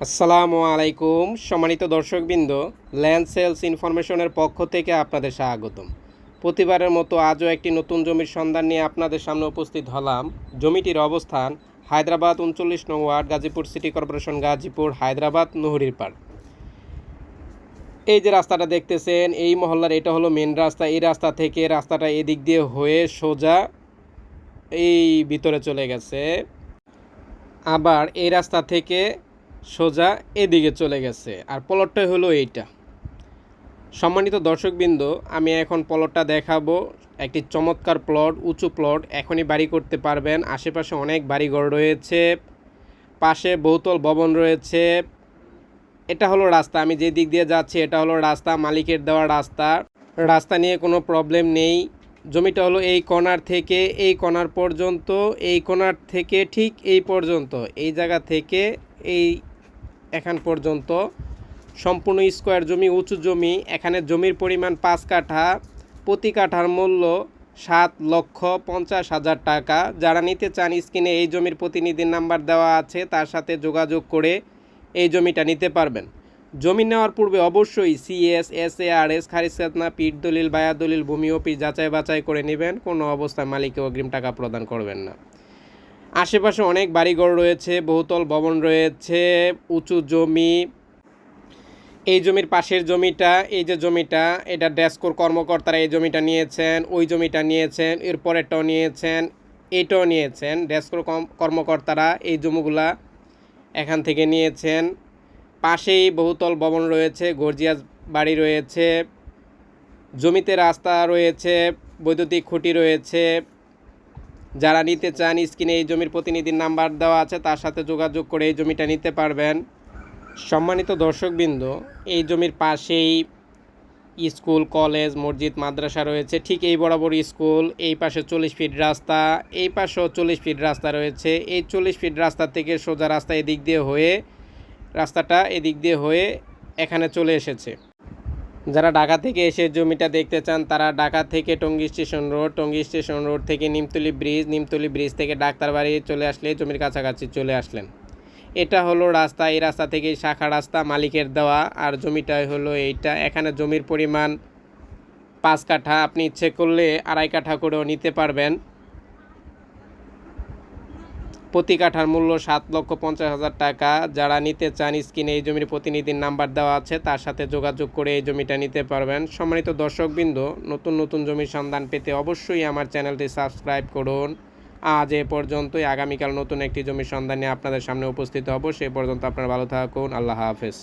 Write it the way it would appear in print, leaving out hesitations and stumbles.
আসসালামু আলাইকুম সম্মানিত দর্শকবৃন্দ, ল্যান্ড সেলস ইনফরমেশনের পক্ষ থেকে আপনাদের স্বাগতম। প্রতিবারের মতো আজও একটি নতুন জমির সন্ধান নিয়ে আপনাদের সামনে উপস্থিত হলাম। জমিটির অবস্থান হায়দ্রাবাদ 39 নং ward, Gazipur city corporation, Gazipur, Hyderabad, নহরীর পাড়। এই যে রাস্তাটা দেখতেছেন, এই মহল্লার এটা হলো মেন রাস্তা। এই রাস্তা থেকে রাস্তাটা এদিক দিয়ে হয়ে সোজা এই ভিতরে চলে গেছে, আবার এই রাস্তা থেকে সোজা এদিকে চলে গেছে। আর প্লটটা হলো এইটা। সম্মানিত দর্শকবৃন্দ, আমি এখন প্লটটা দেখাবো। একটি চমৎকার প্লট, উঁচু প্লট, এখনই বাড়ি করতে পারবেন। আশেপাশে অনেক বাড়িঘর রয়েছে, পাশে বহুতল ভবন রয়েছে। এটা হলো রাস্তা, আমি যে দিক দিয়ে যাচ্ছি এটা হলো রাস্তা, মালিকের দেওয়া রাস্তা। রাস্তা নিয়ে কোনো প্রবলেম নেই। জমিটা হলো এই কর্নার থেকে এই কর্নার পর্যন্ত, এই কর্নার থেকে ঠিক এই পর্যন্ত, এই জায়গা থেকে এই এখান পর্যন্ত সম্পূর্ণ স্কোয়ার জমি, উঁচু জমি। এখানে জমির পরিমাণ 5 কাঠা, প্রতি কাঠার মূল্য 7,50,000 টাকা। যারা নিতে চান স্ক্রিনে এই জমির প্রতিনিধির নাম্বার দেওয়া আছে, তার সাথে যোগাযোগ করে এই জমিটা নিতে পারবেন। জমি নেওয়ার পূর্বে অবশ্যই CS, SARS, খারিজখাতনা, পিঠ দলিল, বায়া দলিল, ভূমি অফিস যাচাই বাছাই করে নেবেন। কোনো অবস্থায় মালিককে অগ্রিম টাকা প্রদান করবেন না। আশেপাশে অনেক বাড়িঘর রয়েছে, বহুতল ভবন রয়েছে, উঁচু জমি। এই জমির পাশের জমিটা, এই যে জমিটা, এটা ডেস্কোর কর্মকর্তারা এই জমিটা নিয়েছেন, ওই জমিটা নিয়েছেন, এর পরেরটাও নিয়েছেন, এইটাও নিয়েছেন। ডেস্কোর কর্মকর্তারা এই জমিগুলা এখান থেকে নিয়েছেন। পাশেই বহুতল ভবন রয়েছে, গর্জিয়াস বাড়ি রয়েছে, জমিতে রাস্তা রয়েছে, বৈদ্যুতিক খুঁটি রয়েছে। যারা নিতে চান স্ক্রিনে এই জমির প্রতিনিধির নাম্বার দেওয়া আছে, তার সাথে যোগাযোগ করে এই জমিটা নিতে পারবেন। সম্মানিত দর্শকবৃন্দ, এই জমির পাশেই স্কুল, কলেজ, মসজিদ, মাদ্রাসা রয়েছে। ঠিক এই বরাবর স্কুল, এই পাশে 40 ফিট রাস্তা, এই পাশেও 40 ফিট রাস্তা রয়েছে। এই 40 ফিট রাস্তা থেকে সোজা রাস্তা এদিক দিয়ে হয়ে, রাস্তাটা এদিক দিয়ে হয়ে এখানে চলে এসেছে। যারা ঢাকা থেকে এসে জমিটা দেখতে চান, তারা ঢাকা থেকে Tongi station road, Tongi station road থেকে নিমতলী ব্রিজ, নিমতলী ব্রিজ থেকে ডাক্তারবাড়ি চলে আসলে জমির কাছাকাছি চলে আসলেন। এটা হলো রাস্তা, এই রাস্তা থেকে শাখা রাস্তা, মালিকের দেওয়া। আর জমিটাই হলো এইটা। এখানে জমির পরিমাণ 5 কাঠা, আপনি ইচ্ছে করলে 2.5 কাঠা করেও নিতে পারবেন। প্রতি কাঠার মূল্য 7,50,000 টাকা। যারা নিতে চান স্ক্রিনে এই জমির প্রতিনিধির নাম্বার দেওয়া আছে, তার সাথে যোগাযোগ করে এই জমিটা নিতে পারবেন। সম্মানিত দর্শকবৃন্দ, নতুন নতুন জমির সন্ধান পেতে অবশ্যই আমার চ্যানেলটি সাবস্ক্রাইব করুন। আজ এ পর্যন্তই। আগামীকাল নতুন একটি জমির সন্ধান নিয়ে আপনাদের সামনে উপস্থিত হব। সে পর্যন্ত আপনারা ভালো থাকুন। আল্লাহ হাফেজ।